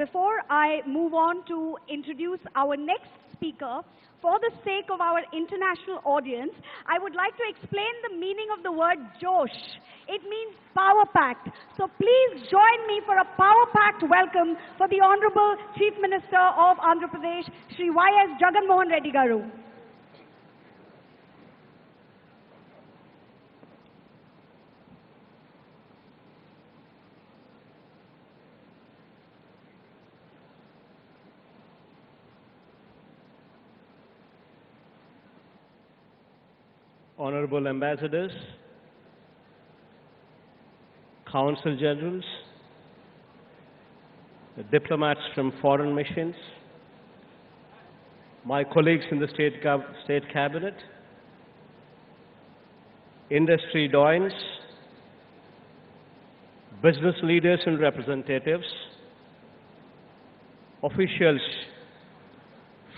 before I move on to introduce our next speaker, for the sake of our international audience, I would like to explain the meaning of the word Josh. It means power-packed. So please join me for a power-packed welcome for the Honorable Chief Minister of Andhra Pradesh, Shri Y.S. Jagan Mohan Reddy Garu. Honorable Ambassadors, Consul Generals, the diplomats from foreign missions, my colleagues in the State Cabinet, industry doyens, business leaders and representatives, officials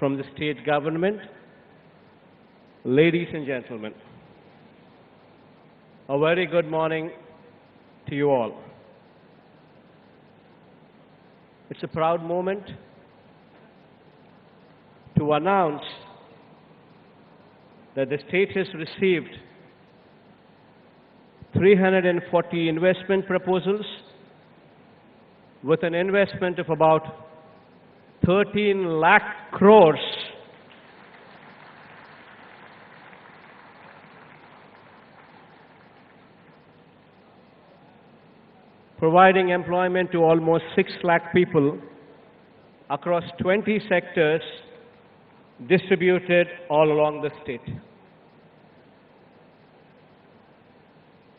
from the state government, ladies and gentlemen, a very good morning to you all. It's a proud moment to announce that the state has received 340 investment proposals with an investment of about 13 lakh crores providing employment to almost 6 lakh people across 20 sectors distributed all along the state.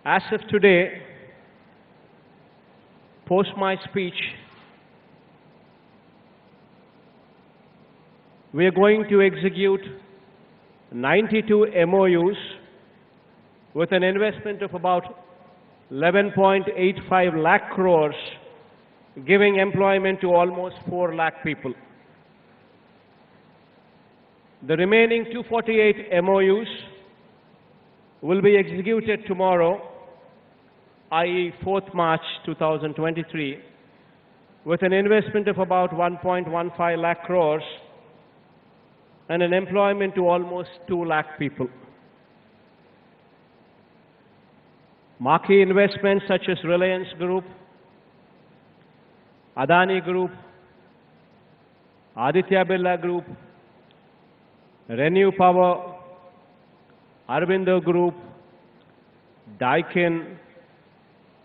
As of today, post my speech, we are going to execute 92 MOUs with an investment of about 11.85 lakh crores, giving employment to almost 4 lakh people. The remaining 248 MOUs will be executed tomorrow, i.e. 4th March 2023, with an investment of about 1.15 lakh crores and an employment to almost 2 lakh people. Marquee investments such as Reliance Group, Adani Group, Aditya Birla Group, Renew Power, Aurobindo Group, Daikin,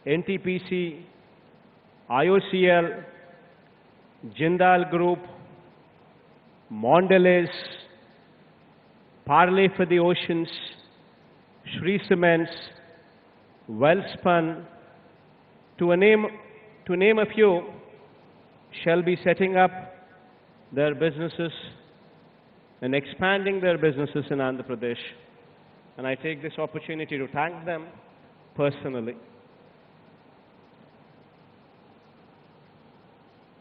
NTPC, IOCL, Jindal Group, Mondelez, Parley for the Oceans, Shree Cements, Wellspun, to name a few, shall be setting up their businesses and expanding their businesses in Andhra Pradesh. And I take this opportunity to thank them personally.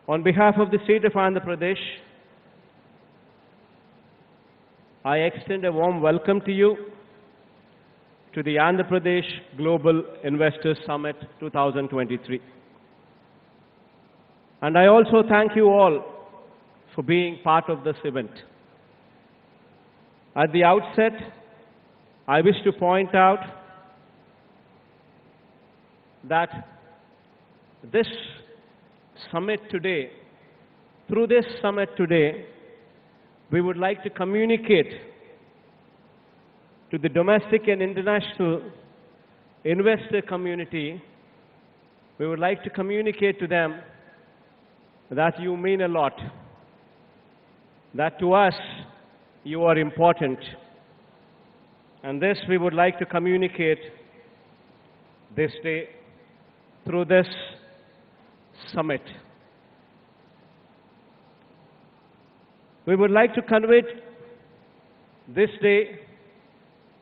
On behalf of the state of Andhra Pradesh, I extend a warm welcome to you to the Andhra Pradesh Global Investors Summit 2023. And I also thank you all for being part of this event. At the outset, I wish to point out that this summit today, through this summit today, we would like to communicate to the domestic and international investor community, we would like to communicate to them that you mean a lot, that to us you are important. And this we would like to communicate this day through this summit. We would like to convey this day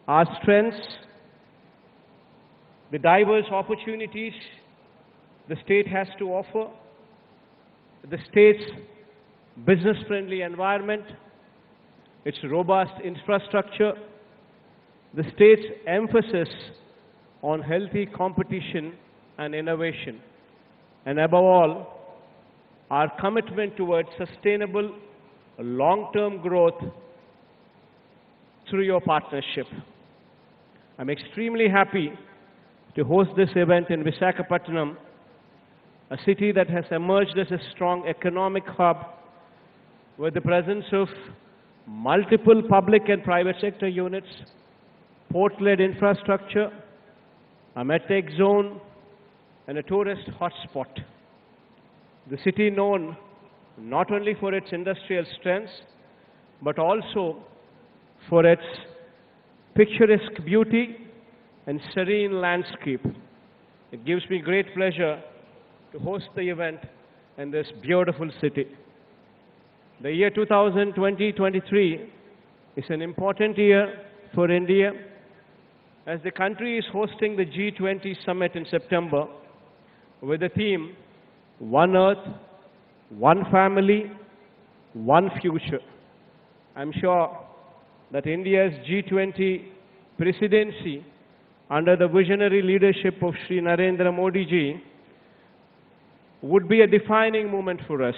our strengths, the diverse opportunities the state has to offer, the state's business-friendly environment, its robust infrastructure, the state's emphasis on healthy competition and innovation, and above all, our commitment towards sustainable long-term growth through your partnership. I'm extremely happy to host this event in Visakhapatnam, a city that has emerged as a strong economic hub with the presence of multiple public and private sector units, port-led infrastructure, a medtech zone, and a tourist hotspot. The city known not only for its industrial strengths, but also for its picturesque beauty and serene landscape. It gives me great pleasure to host the event in this beautiful city. The year 2020-23 is an important year for India as the country is hosting the G20 summit in September with the theme, One Earth, One Family, One Future. I'm sure that India's G20 presidency under the visionary leadership of Shri Narendra Modi ji would be a defining moment for us.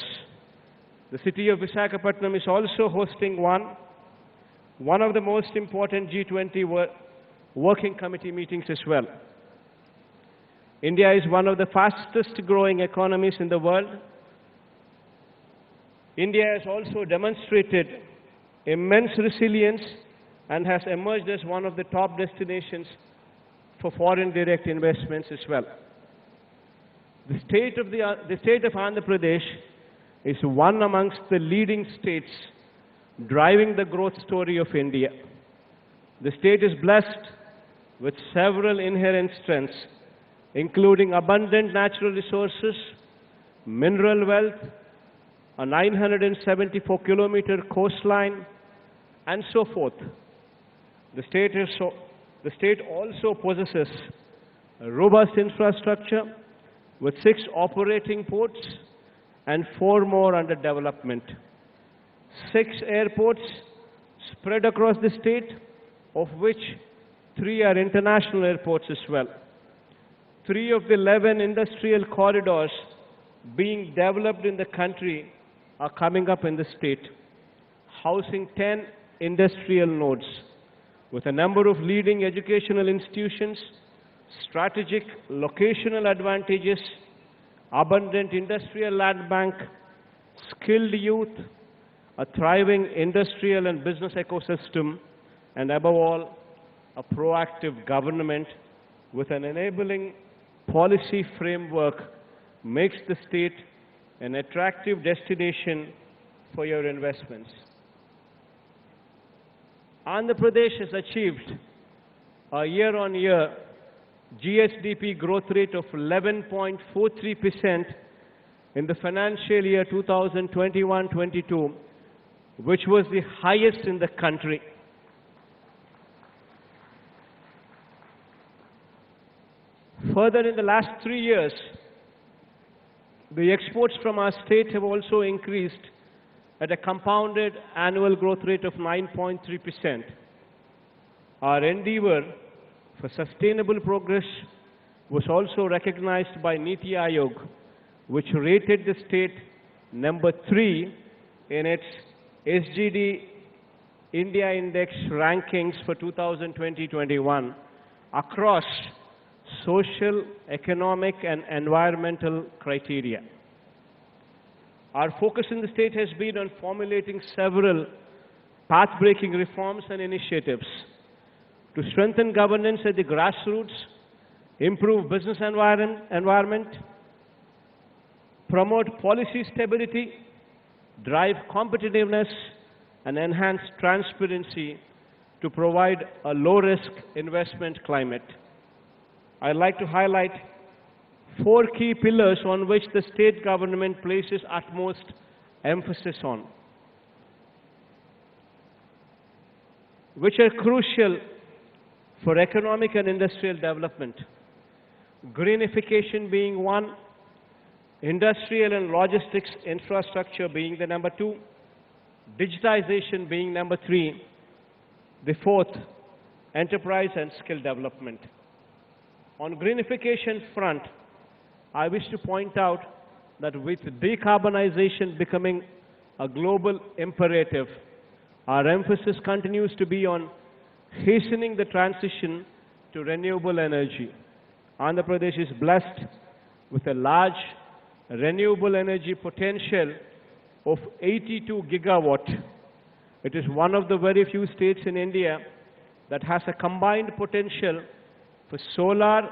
The city of Visakhapatnam is also hosting one of the most important G20 working committee meetings as well. India is one of the fastest growing economies in the world. India has also demonstrated immense resilience and has emerged as one of the top destinations for foreign direct investments as well. The state of Andhra Pradesh is one amongst the leading states driving the growth story of India. The state is blessed with several inherent strengths, including abundant natural resources, mineral wealth, a 974-kilometer coastline, and so forth. The state also possesses a robust infrastructure with 6 operating ports and 4 more under development. 6 airports spread across the state, of which 3 are international airports as well. 3 of the 11 industrial corridors being developed in the country are coming up in the state, housing 10 industrial nodes with a number of leading educational institutions, strategic locational advantages, abundant industrial land bank, skilled youth, a thriving industrial and business ecosystem, and above all, a proactive government with an enabling policy framework makes the state an attractive destination for your investments. Andhra Pradesh has achieved a year-on-year GSDP growth rate of 11.43% in the financial year 2021-22, which was the highest in the country. Further, in the last 3 years, the exports from our state have also increased at a compounded annual growth rate of 9.3%. Our endeavor for sustainable progress was also recognized by Niti Aayog, which rated the state number 3 in its SGD India Index rankings for 2020-21 across social, economic, and environmental criteria. Our focus in the state has been on formulating several path-breaking reforms and initiatives to strengthen governance at the grassroots, improve business environment, promote policy stability, drive competitiveness, and enhance transparency to provide a low-risk investment climate. I'd like to highlight 4 key pillars on which the state government places utmost emphasis on, which are crucial for economic and industrial development. Greenification being 1, industrial and logistics infrastructure being the number 2, digitization being number 3, the 4th, enterprise and skill development. On greenification front, I wish to point out that with decarbonization becoming a global imperative, our emphasis continues to be on hastening the transition to renewable energy. Andhra Pradesh is blessed with a large renewable energy potential of 82 gigawatt. It is one of the very few states in India that has a combined potential for solar,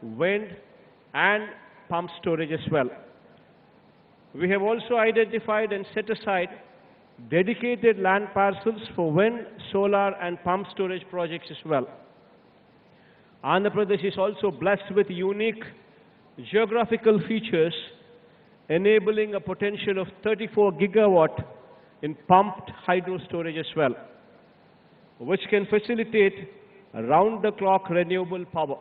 wind, and pump storage as well. We have also identified and set aside dedicated land parcels for wind, solar, and pump storage projects as well. Andhra Pradesh is also blessed with unique geographical features enabling a potential of 34 gigawatt in pumped hydro storage as well, which can facilitate round-the-clock renewable power.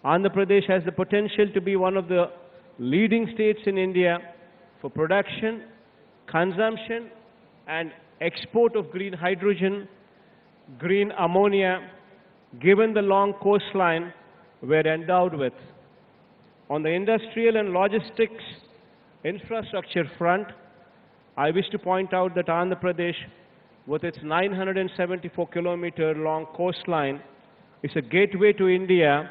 Andhra Pradesh has the potential to be one of the leading states in India for production, consumption, and export of green hydrogen, green ammonia, given the long coastline we're endowed with. On the industrial and logistics infrastructure front, I wish to point out that Andhra Pradesh, with its 974-kilometer long coastline, is a gateway to India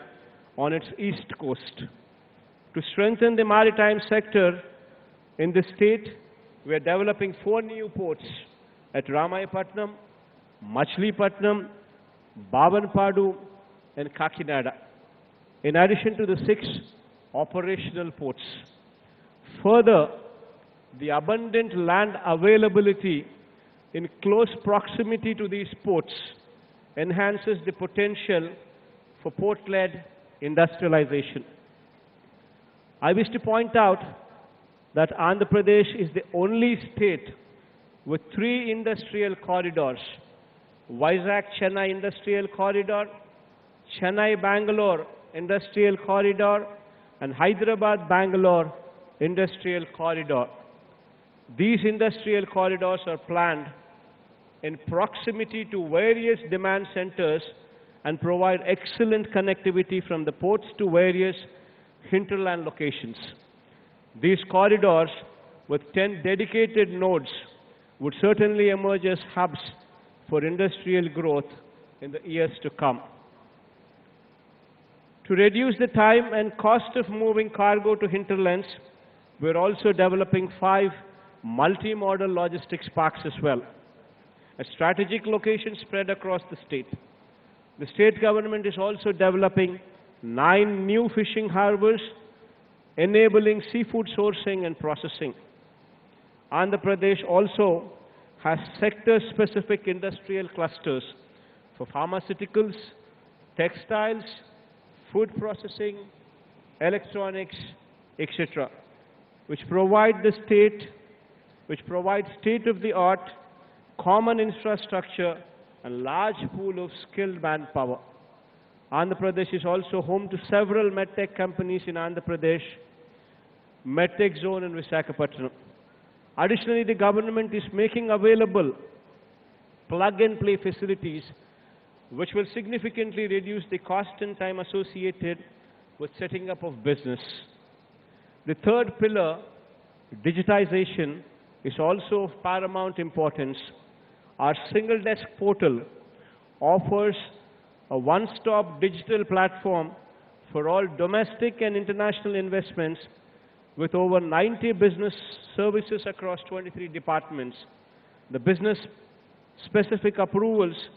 on its east coast. To strengthen the maritime sector in the state, we are developing 4 new ports at Ramayapatnam, Machilipatnam, Bavanpadu, and Kakinada, in addition to the 6 operational ports. Further, the abundant land availability in close proximity to these ports enhances the potential for port-led industrialization. I wish to point out that Andhra Pradesh is the only state with 3 industrial corridors: Vizag-Chennai Industrial Corridor, Chennai-Bangalore Industrial Corridor, and Hyderabad-Bangalore Industrial Corridor. These industrial corridors are planned in proximity to various demand centers and provide excellent connectivity from the ports to various hinterland locations. These corridors, with 10 dedicated nodes, would certainly emerge as hubs for industrial growth in the years to come. To reduce the time and cost of moving cargo to hinterlands, we're also developing 5 multi-modal logistics parks as well, at strategic locations spread across the state. The state government is also developing 9 new fishing harbors, enabling seafood sourcing and processing. Andhra Pradesh also has sector-specific industrial clusters for pharmaceuticals, textiles, food processing, electronics, etc., which provide state-of-the-art common infrastructure and large pool of skilled manpower. Andhra Pradesh is also home to several medtech companies in Andhra Pradesh, medtech zone in Visakhapatnam. Additionally, the government is making available plug-and-play facilities which will significantly reduce the cost and time associated with setting up of business. The third pillar, digitization, is also of paramount importance. Our single desk portal offers a one-stop digital platform for all domestic and international investments with over 90 business services across 23 departments. The business-specific approvals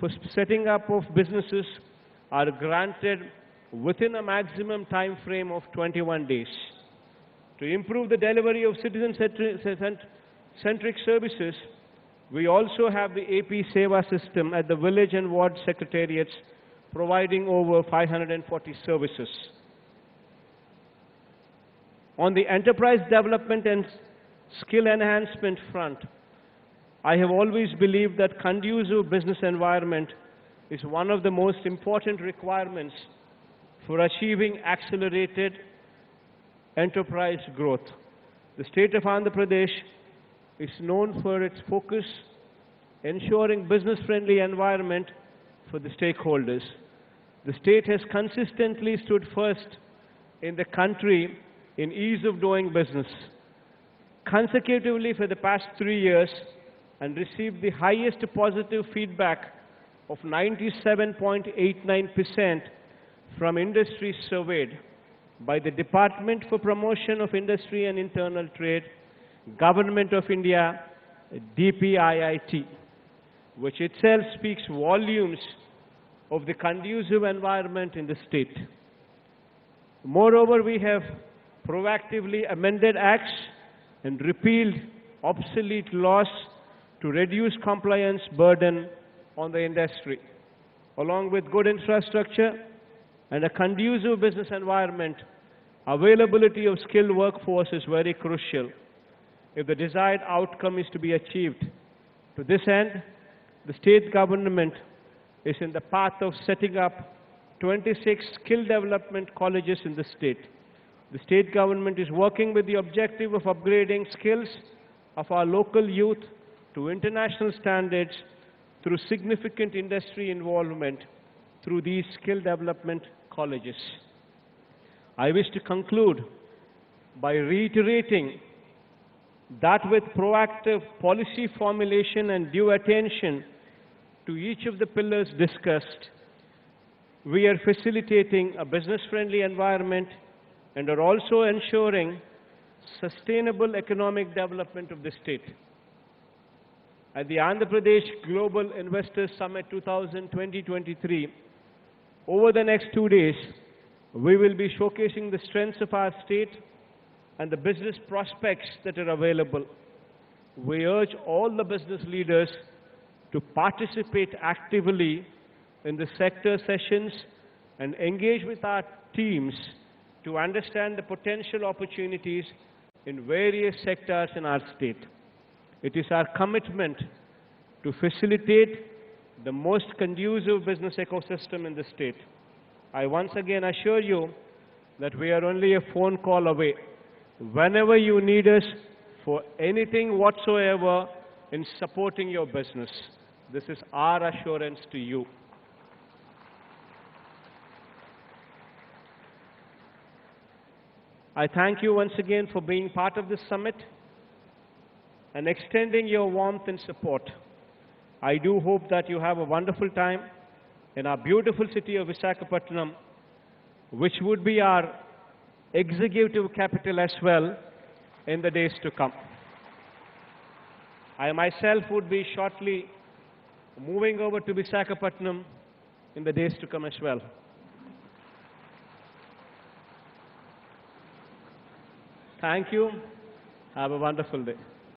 for setting up of businesses are granted within a maximum time frame of 21 days. To improve the delivery of citizen-centric services, we also have the AP Seva system at the village and ward secretariats, providing over 540 services. On the enterprise development and skill enhancement front, I have always believed that conducive business environment is one of the most important requirements for achieving accelerated enterprise growth. The state of Andhra Pradesh is known for its focus ensuring business-friendly environment for the stakeholders. The state has consistently stood first in the country in ease of doing business consecutively for the past 3 years and received the highest positive feedback of 97.89% from industries surveyed by the Department for Promotion of Industry and Internal Trade, Government of India, DPIIT, which itself speaks volumes of the conducive environment in the state. Moreover, we have proactively amended acts and repealed obsolete laws to reduce compliance burden on the industry. Along with good infrastructure and a conducive business environment, availability of skilled workforce is very crucial if the desired outcome is to be achieved. To this end, the state government is in the path of setting up 26 skill development colleges in the state. The state government is working with the objective of upgrading skills of our local youth to international standards through significant industry involvement through these skill development colleges. I wish to conclude by reiterating that with proactive policy formulation and due attention to each of the pillars discussed, we are facilitating a business-friendly environment and are also ensuring sustainable economic development of the state. At the Andhra Pradesh Global Investors Summit 2023, over the next 2 days, we will be showcasing the strengths of our state and the business prospects that are available. We urge all the business leaders to participate actively in the sector sessions and engage with our teams to understand the potential opportunities in various sectors in our state. It is our commitment to facilitate the most conducive business ecosystem in the state. I once again assure you that we are only a phone call away. Whenever you need us for anything whatsoever in supporting your business, this is our assurance to you. I thank you once again for being part of this summit and extending your warmth and support. I do hope that you have a wonderful time in our beautiful city of Visakhapatnam, which would be our executive capital as well in the days to come. I myself would be shortly moving over to Visakhapatnam in the days to come as well. Thank you. Have a wonderful day.